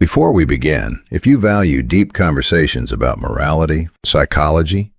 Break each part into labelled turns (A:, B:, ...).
A: Before we begin, if you value deep conversations about morality, psychology,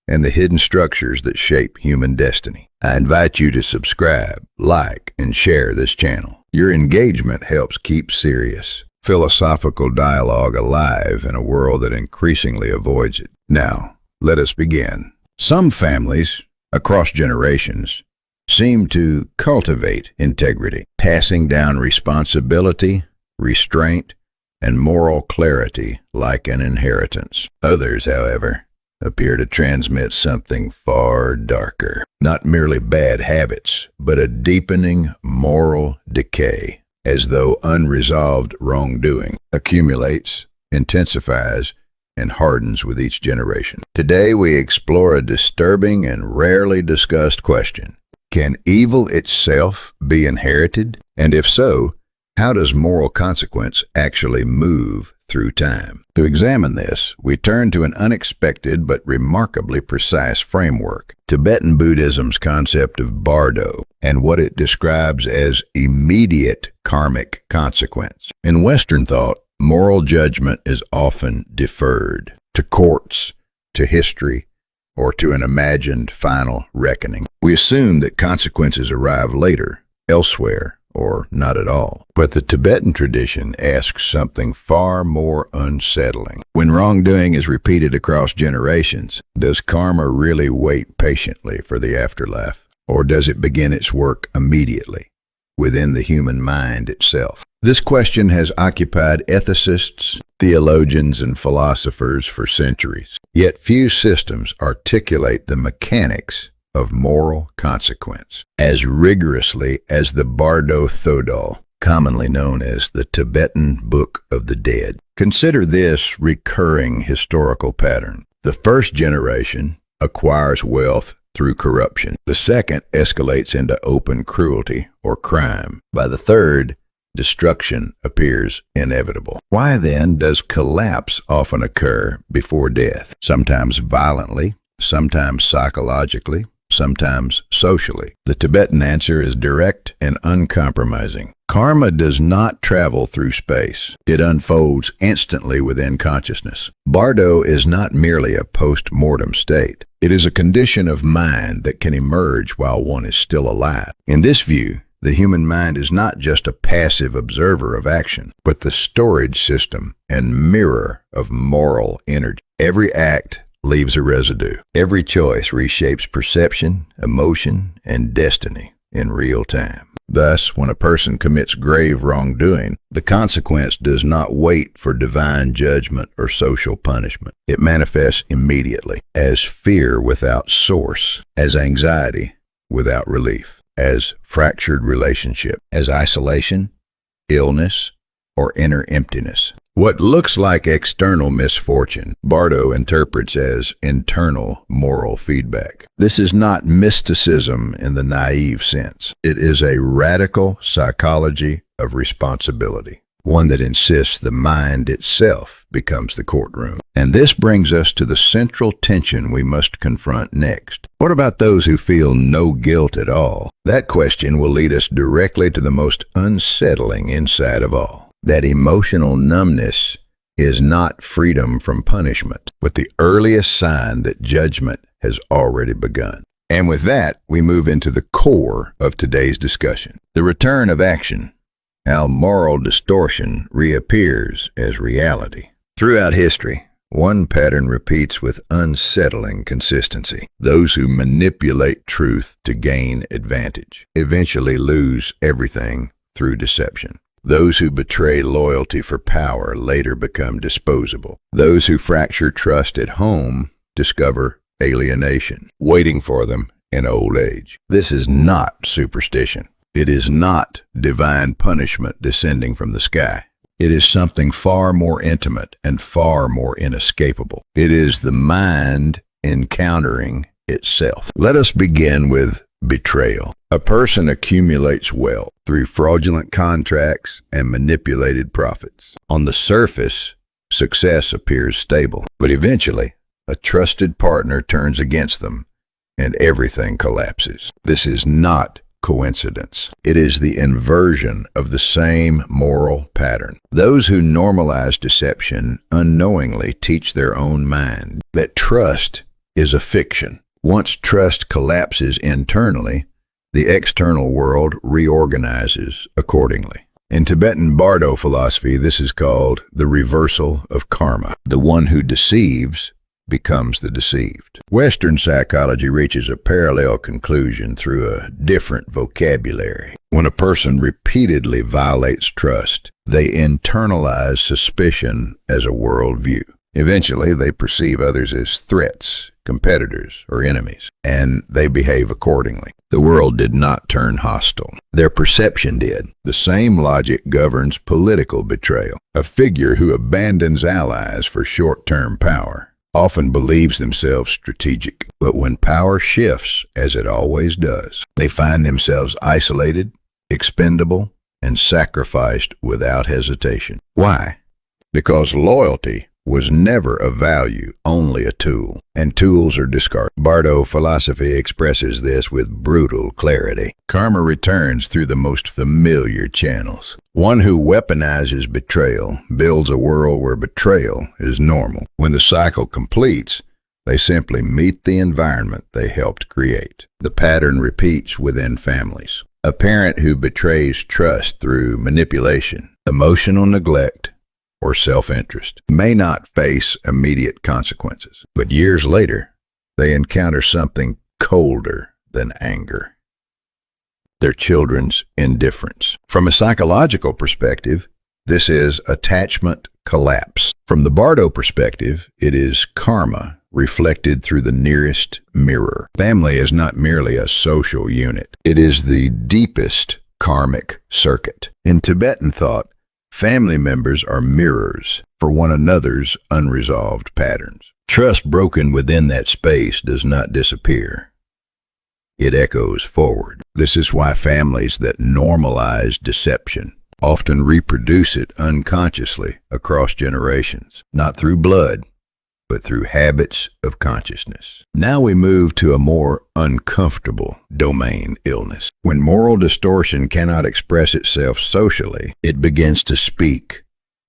A: and the hidden structures that shape human destiny, I invite you to subscribe, like, and share this channel. Your engagement helps keep serious, philosophical dialogue alive in a world that increasingly avoids it. Now, let us begin. Some families, across generations, seem to cultivate integrity, passing down responsibility, restraint, and moral clarity like an inheritance. Others, however, appear to transmit something far darker. Not merely bad habits, but a deepening moral decay, as though unresolved wrongdoing accumulates, intensifies, and hardens with each generation. Today we explore a disturbing and rarely discussed question. Can evil itself be inherited? And if so, how does moral consequence actually move through time? To examine this, we turn to an unexpected but remarkably precise framework, Tibetan Buddhism's concept of Bardo, and what it describes as immediate karmic consequence. In Western thought, moral judgment is often deferred to courts, to history, or to an imagined final reckoning. We assume that consequences arrive later, elsewhere, or not at all. But the Tibetan tradition asks something far more unsettling. When wrongdoing is repeated across generations, does karma really wait patiently for the afterlife? Or does it begin its work immediately, within the human mind itself? This question has occupied ethicists, theologians, and philosophers for centuries. Yet few systems articulate the mechanics of moral consequence as rigorously as the Bardo Thodol, commonly known as the Tibetan Book of the Dead. Consider this recurring historical pattern. The first generation acquires wealth through corruption. The second escalates into open cruelty or crime. By the third, destruction appears inevitable. Why then does collapse often occur before death? Sometimes violently, sometimes psychologically, sometimes socially. The Tibetan answer is direct and uncompromising. Karma does not travel through space. It unfolds instantly within consciousness. Bardo is not merely a post-mortem state. It is a condition of mind that can emerge while one is still alive. In this view, the human mind is not just a passive observer of action, but the storage system and mirror of moral energy. Every act leaves a residue. Every choice reshapes perception, emotion, and destiny in real time. Thus, when a person commits grave wrongdoing, the consequence does not wait for divine judgment or social punishment. It manifests immediately as fear without source, as anxiety without relief, as fractured relationship, as isolation, illness, or inner emptiness. What looks like external misfortune, Bardo interprets as internal moral feedback. This is not mysticism in the naive sense. It is a radical psychology of responsibility, one that insists the mind itself becomes the courtroom. And this brings us to the central tension we must confront next. What about those who feel no guilt at all? That question will lead us directly to the most unsettling insight of all. That emotional numbness is not freedom from punishment, but the earliest sign that judgment has already begun. And with that, we move into the core of today's discussion. The return of action. How moral distortion reappears as reality. Throughout history, one pattern repeats with unsettling consistency. Those who manipulate truth to gain advantage eventually lose everything through deception. Those who betray loyalty for power later become disposable. Those who fracture trust at home discover alienation, waiting for them in old age. This is not superstition. It is not divine punishment descending from the sky. It is something far more intimate and far more inescapable. It is the mind encountering itself. Let us begin with betrayal. A person accumulates wealth through fraudulent contracts and manipulated profits. On the surface, success appears stable, but eventually, a trusted partner turns against them and everything collapses. This is not coincidence. It is the inversion of the same moral pattern. Those who normalize deception unknowingly teach their own mind that trust is a fiction. Once trust collapses internally, the external world reorganizes accordingly. In Tibetan Bardo philosophy, this is called the reversal of karma. The one who deceives becomes the deceived. Western psychology reaches a parallel conclusion through a different vocabulary. When a person repeatedly violates trust, they internalize suspicion as a worldview. Eventually, they perceive others as threats, competitors, or enemies, and they behave accordingly. The world did not turn hostile. Their perception did. The same logic governs political betrayal. A figure who abandons allies for short-term power often believes themselves strategic, but when power shifts, as it always does, they find themselves isolated, expendable, and sacrificed without hesitation. Why? Because loyalty was never a value, only a tool, and tools are discarded. Bardo philosophy expresses this with brutal clarity. Karma returns through the most familiar channels. One who weaponizes betrayal builds a world where betrayal is normal. When the cycle completes, they simply meet the environment they helped create. The pattern repeats within families. A parent who betrays trust through manipulation, emotional neglect, or self-interest may not face immediate consequences, but years later, they encounter something colder than anger: their children's indifference. From a psychological perspective, this is attachment collapse. From the Bardo perspective, it is karma reflected through the nearest mirror. Family is not merely a social unit. It is the deepest karmic circuit. In Tibetan thought, family members are mirrors for one another's unresolved patterns. Trust broken within that space does not disappear. It echoes forward. This is why families that normalize deception often reproduce it unconsciously across generations, not through blood, but through habits of consciousness. Now we move to a more uncomfortable domain: illness. When moral distortion cannot express itself socially, it begins to speak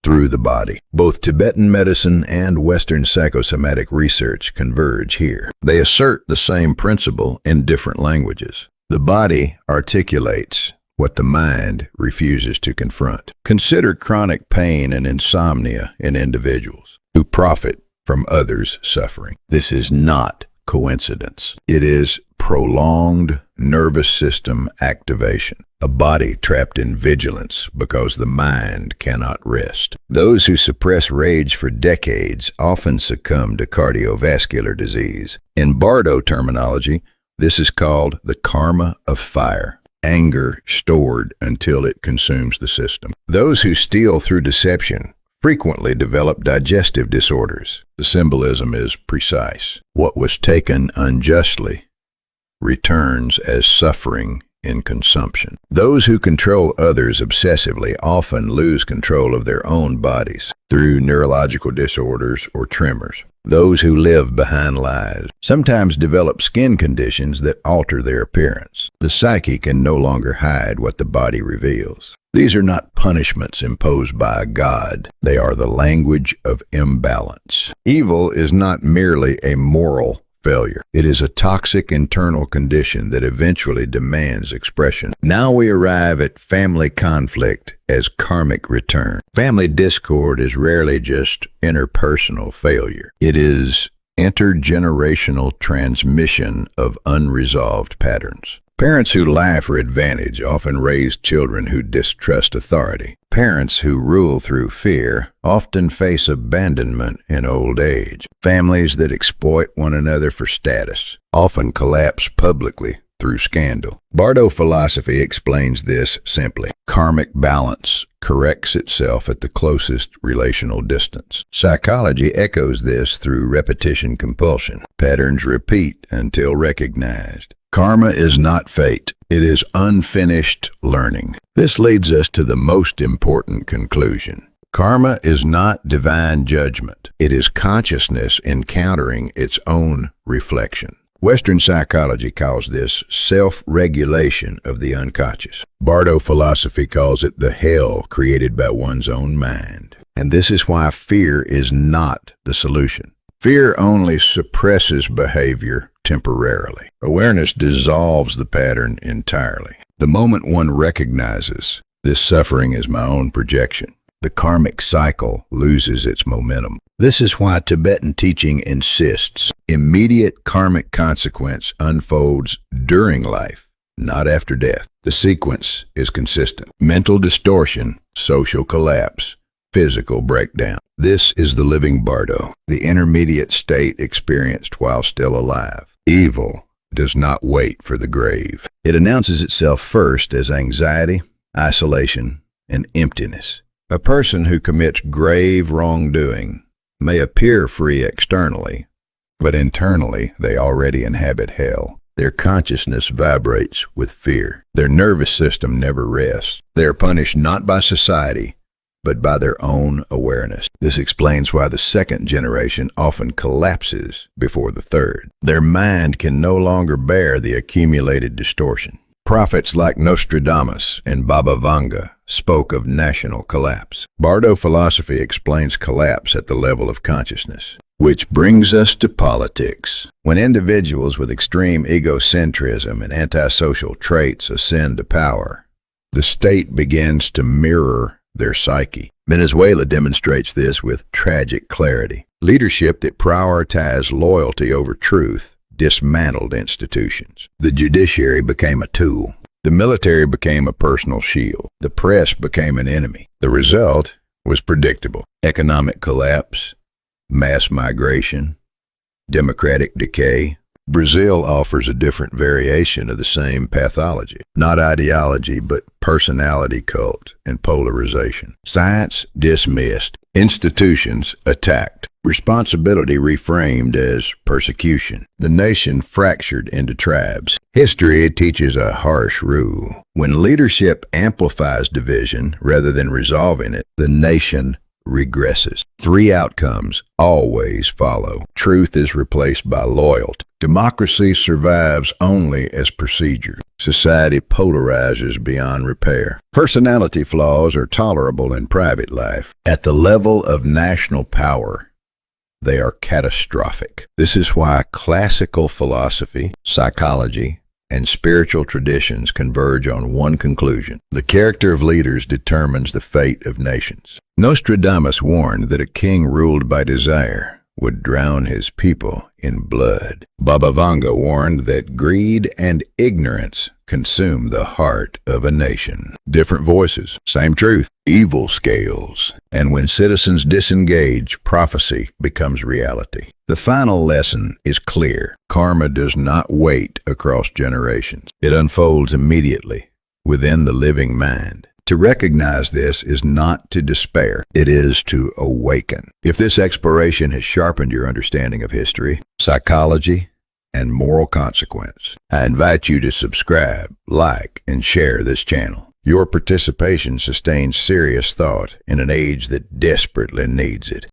A: through the body. Both Tibetan medicine and Western psychosomatic research converge here. They assert the same principle in different languages. The body articulates what the mind refuses to confront. Consider chronic pain and insomnia in individuals who profit from others' suffering. This is not coincidence. It is prolonged nervous system activation, a body trapped in vigilance because the mind cannot rest. Those who suppress rage for decades often succumb to cardiovascular disease. In Bardo terminology, this is called the karma of fire. Anger stored until it consumes the system. Those who steal through deception frequently develop digestive disorders. The symbolism is precise. What was taken unjustly returns as suffering in consumption. Those who control others obsessively often lose control of their own bodies through neurological disorders or tremors. Those who live behind lies sometimes develop skin conditions that alter their appearance. The psyche can no longer hide what the body reveals. These are not punishments imposed by a god. They are the language of imbalance. Evil is not merely a moral failure. It is a toxic internal condition that eventually demands expression. Now we arrive at family conflict as karmic return. Family discord is rarely just interpersonal failure. It is intergenerational transmission of unresolved patterns. Parents who lie for advantage often raise children who distrust authority. Parents who rule through fear often face abandonment in old age. Families that exploit one another for status often collapse publicly through scandal. Bardo philosophy explains this simply. Karmic balance corrects itself at the closest relational distance. Psychology echoes this through repetition compulsion. Patterns repeat until recognized. Karma is not fate. It is unfinished learning. This leads us to the most important conclusion. Karma is not divine judgment. It is consciousness encountering its own reflection. Western psychology calls this self-regulation of the unconscious. Bardo philosophy calls it the hell created by one's own mind. And this is why fear is not the solution. Fear only suppresses behavior temporarily. Awareness dissolves the pattern entirely. The moment one recognizes this suffering is my own projection, the karmic cycle loses its momentum. This is why Tibetan teaching insists immediate karmic consequence unfolds during life, not after death. The sequence is consistent. Mental distortion, social collapse, physical breakdown. This is the living Bardo, the intermediate state experienced while still alive. Evil does not wait for the grave. It announces itself first as anxiety, isolation, and emptiness. A person who commits grave wrongdoing may appear free externally, but internally they already inhabit hell. Their consciousness vibrates with fear. Their nervous system never rests. They are punished not by society, but by their own awareness. This explains why the second generation often collapses before the third. Their mind can no longer bear the accumulated distortion. Prophets like Nostradamus and Baba Vanga spoke of national collapse. Bardo philosophy explains collapse at the level of consciousness. Which brings us to politics. When individuals with extreme egocentrism and antisocial traits ascend to power, the state begins to mirror their psyche. Venezuela demonstrates this with tragic clarity. Leadership that prioritized loyalty over truth dismantled institutions. The judiciary became a tool. The military became a personal shield. The press became an enemy. The result was predictable. Economic collapse, mass migration, democratic decay. Brazil offers a different variation of the same pathology. Not ideology, but personality cult and polarization. Science dismissed. Institutions attacked. Responsibility reframed as persecution. The nation fractured into tribes. History teaches a harsh rule. When leadership amplifies division rather than resolving it, the nation regresses. Three outcomes always follow. Truth is replaced by loyalty. Democracy survives only as procedure. Society polarizes beyond repair. Personality flaws are tolerable in private life. At the level of national power, they are catastrophic. This is why classical philosophy, psychology, and spiritual traditions converge on one conclusion. The character of leaders determines the fate of nations. Nostradamus warned that a king ruled by desire would drown his people in blood. Baba Vanga warned that greed and ignorance consume the heart of a nation. Different voices, same truth. Evil scales. And when citizens disengage, prophecy becomes reality. The final lesson is clear. Karma does not wait across generations. It unfolds immediately within the living mind. To recognize this is not to despair. It is to awaken. If this exploration has sharpened your understanding of history, psychology, and moral consequence, I invite you to subscribe, like, and share this channel. Your participation sustains serious thought in an age that desperately needs it.